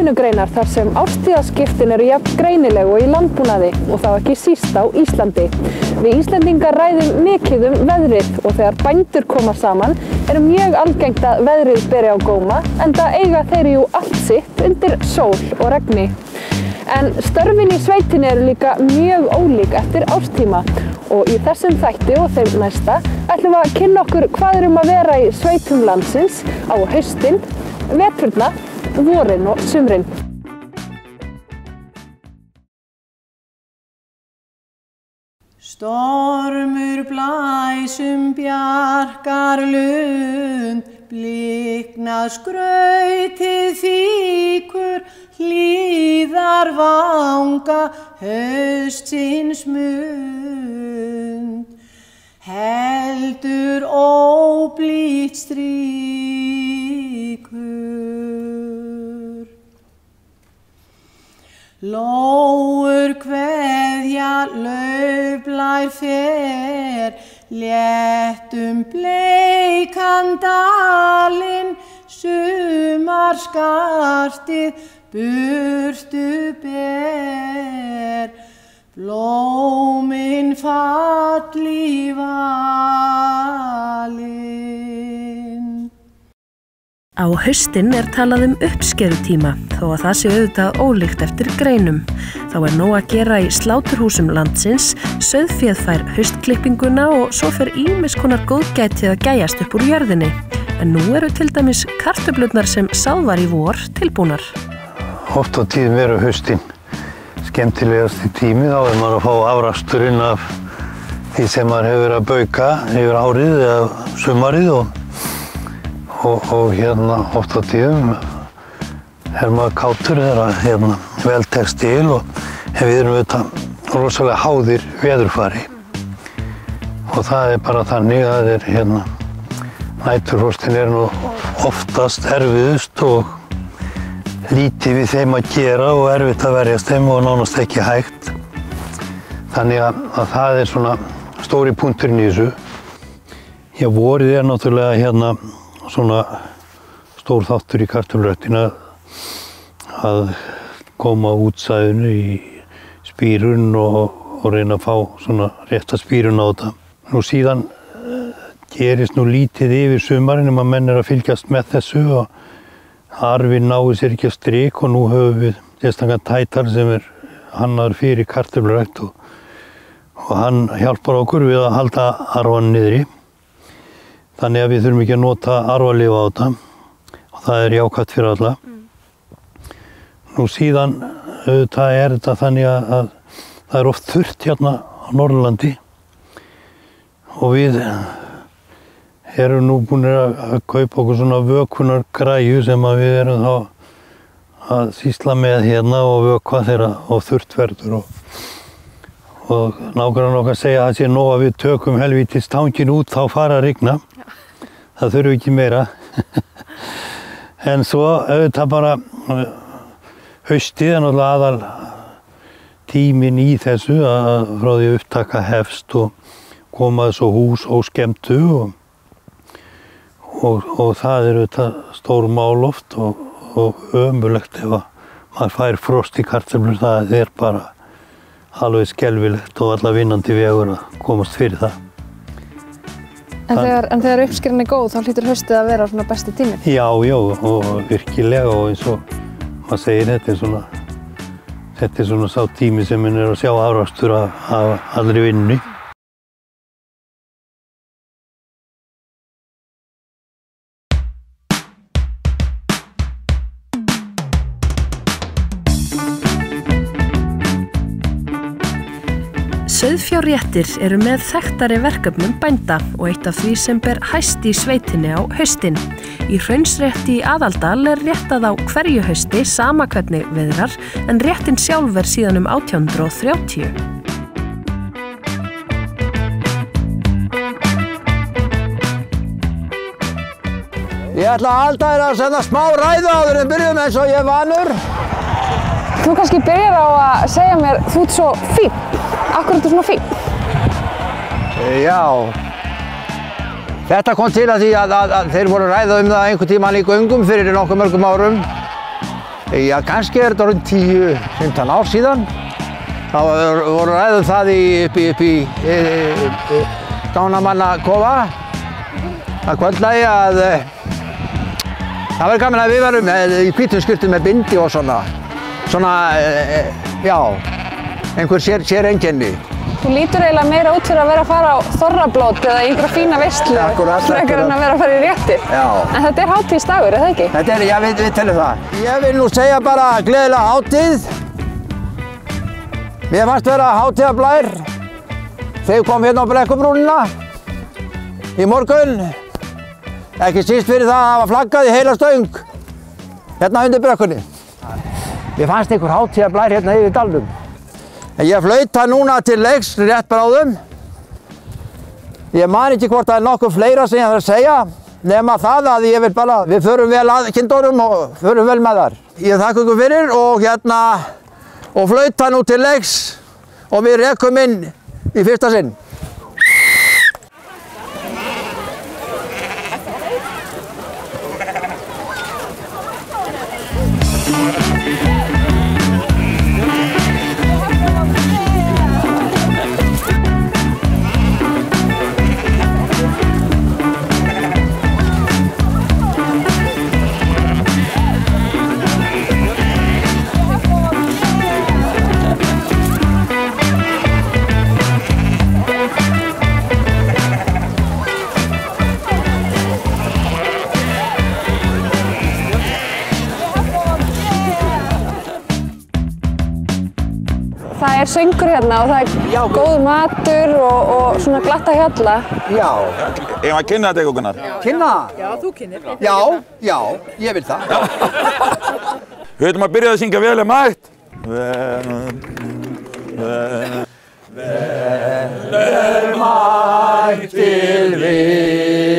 atvinnugreinar þar sem árstíðaskiptin eru jafn greinileg og í landbúnaði og þá ekki síst á Íslandi. Við Íslendingar ræðum mikið veðrið og þegar bændur koma saman er mjög algengt að veðrið beri á góma enda eiga þeir jú allt sitt undir sól og regni. En störfin í sveitinni eru líka mjög ólík eftir árstíma og í þessum þætti og þeim næsta ætlum við að kynna okkur hvað að vera í sveitum landsins á haustin, veturna, vorin og sumrin. Stormur blæs bjarkar lund, bliknað skrautið þýkur, hlíðar vanga haustsins mund. Heldur óblítt stríkur. Lóur kveðja laufblær fer, léttum bleikan dalinn, sumarskartið burtu ber, blómin falli valin. Á haustin talað uppskerutíma, þó að það sé auðvitað ólíkt eftir greinum. Þá nóg að gera í sláturhúsum landsins, sauðféð fær haustklippinguna og svo fer ýmis konar góðgætið að gæjast upp úr jörðinni. En nú eru til dæmis kartöflurnar sem sáð var í vor tilbúnar. Oft á tíðum haustin skemmtilegasti tími, þá maður að fá afraksturinn af því sem maður hefur verið að bauka yfir árið eða sumarið og oft á tíðum maður kátur þegar vel tekst til og við erum auðvitað rosalega háðir veðurfari og það bara þannig að næturfrostin nú oftast erfiðust og lítið við þeim að gera og erfitt að verjast þeim og nánast ekki hægt. Þannig að það svona stóri punkturinn í þessu. Vorið náttúrulega svona stór þáttur í kartöfluræktinni að koma útsæðinu í spírun og reyna að fá svona rétta spírun á þetta. Nú síðan gerist lítið yfir sumarinn að menn að fylgjast með þessu og arfinn náði sér ekki að strik og nú höfum við sérstakann tætar sem hannaður fyrir kartöflurækt og hann hjálpar okkur við að halda arfann niðri. Þannig að við þurfum ekki að nota arfalyf á þetta og það jákvætt fyrir alla. Nú síðan auðvitað þetta þannig að það oft þurrt hérna á Norðurlandi og við erum nú búin að kaupa okkur svona vökunargræju sem við erum þá að sýsla með hérna og vökva þegar of þurrt verður og nágrannar okkar segja að það sé nóg að við tökum helvítis tangin út þá fara að rigna. Það þurfi ekki meira. En svo auðvitað bara haustið náttúrulega aðal tíminn í þessu að frá því upptaka hefst og koma þessu hús óskemmtu og það auðvitað stór mál oft og ömurlegt ef að maður fær frost í kartöflur. Það bara alveg skelfilegt og alla vinnandi vegur að komast fyrir það. En þegar uppskeran góð, þá hlýtur haustið að vera svona besti tíminn? Já, og virkilega og eins og maður segir, þetta svona sá tími sem að sjá afrakstur af allri vinnunni. Sauðfjárréttir eru með þekktari verkefnum bænda og eitt af því sem ber hæst í sveitinni á haustin. Í Hraunsrétti í Aðaldal réttað á hverju hausti sama hvernig veðrar en réttin sjálf síðan 1830. Ég ætla að halda þér að senda smá ræðu áður en byrjum eins og ég vanur. Þú kannski byrjar á að segja mér, þú ert svo fínn. Af hverju ertu svona fínn? Já. Þetta kom til að því að þeir voru að ræða það einhvern tímann í göngum fyrir nokkuð mörgum árum. Já, kannski þetta rund 10-15 ár síðan. Þá voru ræðum það upp í Dánamannakofa að kvöldlagi að það væri gaman að við varum í hvítum skyrtum með bindi og svona, já, einhver sér einkenni. Þú lítur eiginlega meira út fyrir að vera að fara á þorrablót eða í einhverja fína veislu frekar en að vera að fara í réttir. Já. En þetta er hátíðisdagur, er það ekki? Þetta er, já, við teljum það. Ég vil nú segja bara gleðilega hátíð. Mér fannst vera hátíðarblær þegar ég kom hérna á Brekkubrúnina í morgun. Ekki síst fyrir það að hafa flaggað í heila stöng hérna undir brekkunni. Mér fannst einhver hátíðarblær hérna yfir dalnum. En ég flauta núna til leiks rétt bráðum. Ég man ekki hvort það er nokkuð fleira sem ég þarf að segja, nema það að ég vil bara, við förum vel að kindunum og förum vel með þar. Ég þakka ykkur fyrir og flauta nú til leiks og við rekum inn í fyrsta sinn. Það er söngur hérna og það er góð matur og svona glatt að hjalla. Já. Eigum að kynna þetta ykkur, Gunnar? Kynna? Já, þú kynnir. Já, ég vil það. Við ætlum að byrja að syngja vel mætt. Vel mætt til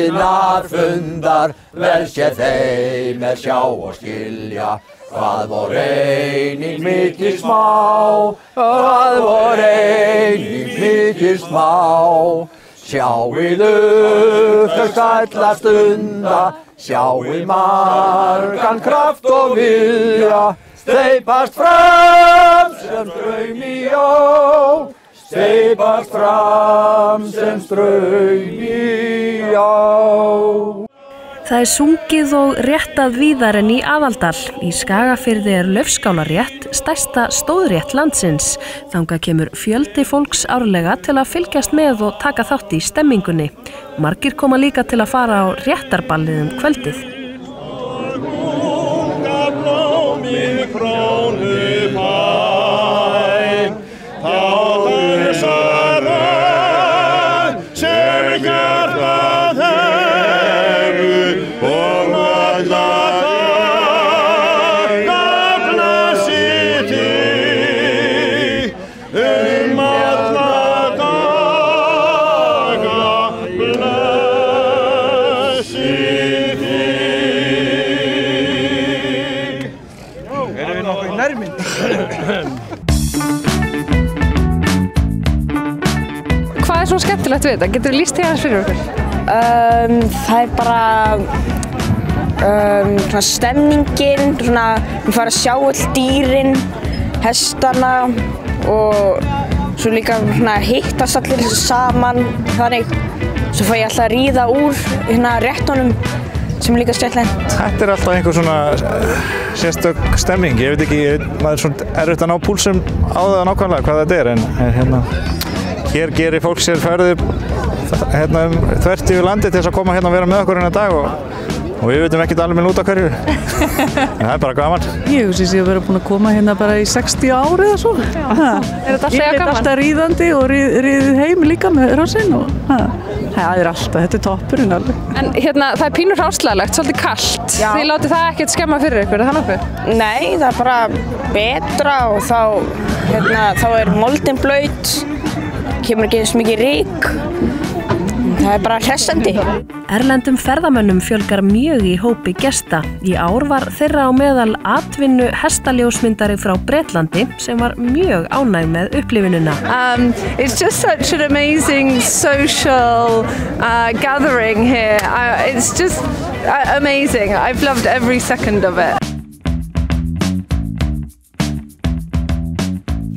vinarfundar, vel sé þeim sjá og skilja. Hvað vor eining mikil smá, hvað vor eining mikil smá. Sjáið upp þau sælla stunda, sjáið margan kraft og vilja. Steypast fram sem straum í jó, steypast fram sem straum í jó. Það er sungið og réttað víðar en í Aðaldal. Í Skagafirði er Laufskálarétt stærsta stóðrétt landsins. Þangað kemur fjöldi fólks árlega til að fylgjast með og taka þátt í stemmingunni. Margir koma líka til að fara á réttarballið kvöldið. Hvað er svo skemmtilegt við þetta? Getur þú lýst því aðeins fyrir okkur? Það er bara svona stemningin, svona við fara að sjá öll dýrin, hestana og svo líka svona hittast allir saman þannig. Svo fæ ég alltaf að ríða úr hérna réttunum sem er líka skemmtilegt. Þetta er alltaf einhver svona sérstök stemming. Ég veit ekki, maður er svona erfitt að ná púlsum á það nákvæmlega hvað þetta er en hérna hér gerir fólk sér ferðir hérna þvert yfir landi til þess að koma hérna og vera með okkur hérna dag og við veitum ekkert alveg út af hverju. En það er bara gaman. Ég hugsi að ég hef verið búin að koma hérna bara í 60 ári eða svo. Er þetta alltaf gaman? Ég er alltaf ríðandi og ríðið heim líka með hrossin og það er alltaf, þetta er toppurinn alveg. En hérna, það er pínur hráslagalegt, svolítið kalt. Já. Þið látið það ekkert skemma fyrir ykkur, er það nokkuð? Nei, það er bara betra og þá er moldin blaut, kemur ekki eins mikið ryk. Það er bara hressandi. Erlendum ferðamönnum fjölgar mjög í hópi gesta. Í ár var þeirra á meðal atvinnu hestaljósmyndari frá Bretlandi sem var mjög ánægð með upplifunina. It's just such an amazing social gathering here. It's just amazing. I've loved every second of it.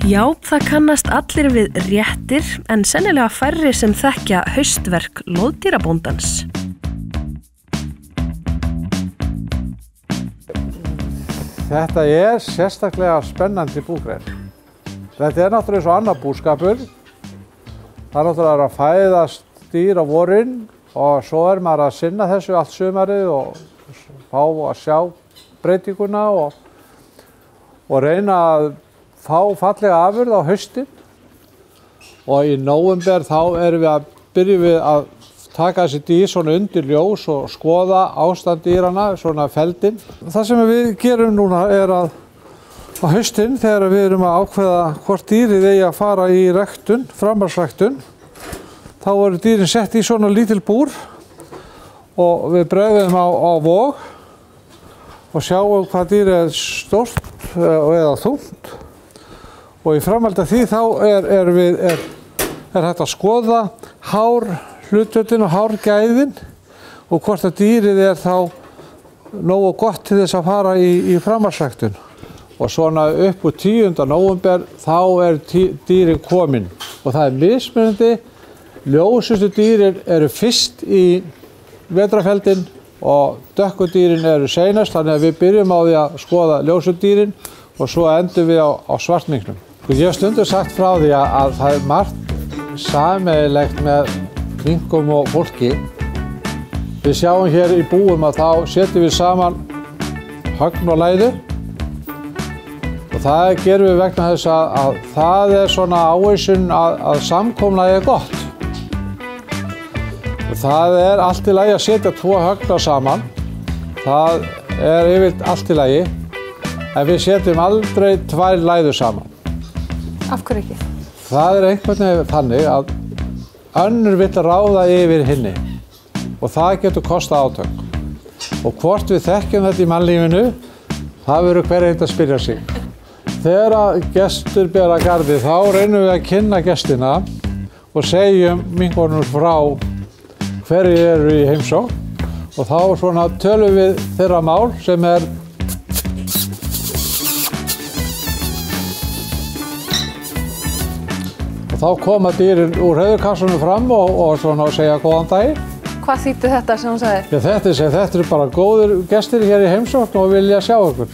Já, það kannast allir við réttir en sennilega færri sem þekkja haustverk loðdýrabóndans. Þetta sérstaklega spennandi búgrein. Þetta náttúrulega eins og annar búskapur. Það náttúrulega að fæðast dýr á vorin og svo maður að sinna þessu allt sumarið og fá að sjá breytinguna og reyna að fá fallega afurð á haustin. Og í nóvember þá byrjum við að taka þessi dýr svona undir ljós og skoða ástand dýranna, svona feldinn. Það sem við gerum núna að á haustin þegar við erum að ákveða hvort dýrið eigi að fara í ræktun, framhaldsræktun, þá eru dýrin sett í svona lítil búr og við bregðum á vog og sjáum hvað dýrið stórt eða þungt. Og í framhaldi af því þá er hægt að skoða hárhlutföllin og hárgæðin og hvort að dýrið þá nógu gott til þess að fara í framhaldsræktun. Og svona upp úr 10. nóvember þá dýrin komin og það mismunandi. Ljósustu dýrin eru fyrst í vetrarfeldin og dökku dýrin eru seinast, þannig að við byrjum á því að skoða ljósu dýrin og svo endum við á svartningnum. Ég hef stundum sagt frá því að það margt sameiginlegt með minkum og fólki. Við sjáum hér í búum að þá setjum við saman högn og læðu og það gerum við vegna þess að það svona ávísun að samkomulagið gott. Og það allt í lagi að setja 2 högna saman. Það yfirleitt allt í lagi, en við setjum aldrei 2 læður saman. Af hverju ekki? Það einhvern veginn þannig að önnur vill ráða yfir hinni og það getur kostað átök. Og hvort við þekkjum þetta í mannlífinu, það verður hver einn að spyrja sig. Þegar gestur ber að garði þá reynum við að kynna gestina og segjum minkunum frá hverju eru í heimsókn og þá svona tölum við þeirra mál sem og þá koma dýrin úr hreiðurkassanum fram og svona segja góðan daginn. Hvað þýddi þetta sem hún sagði? Þetta bara góðir gestir hér í heimsókn og vilja sjá okkur.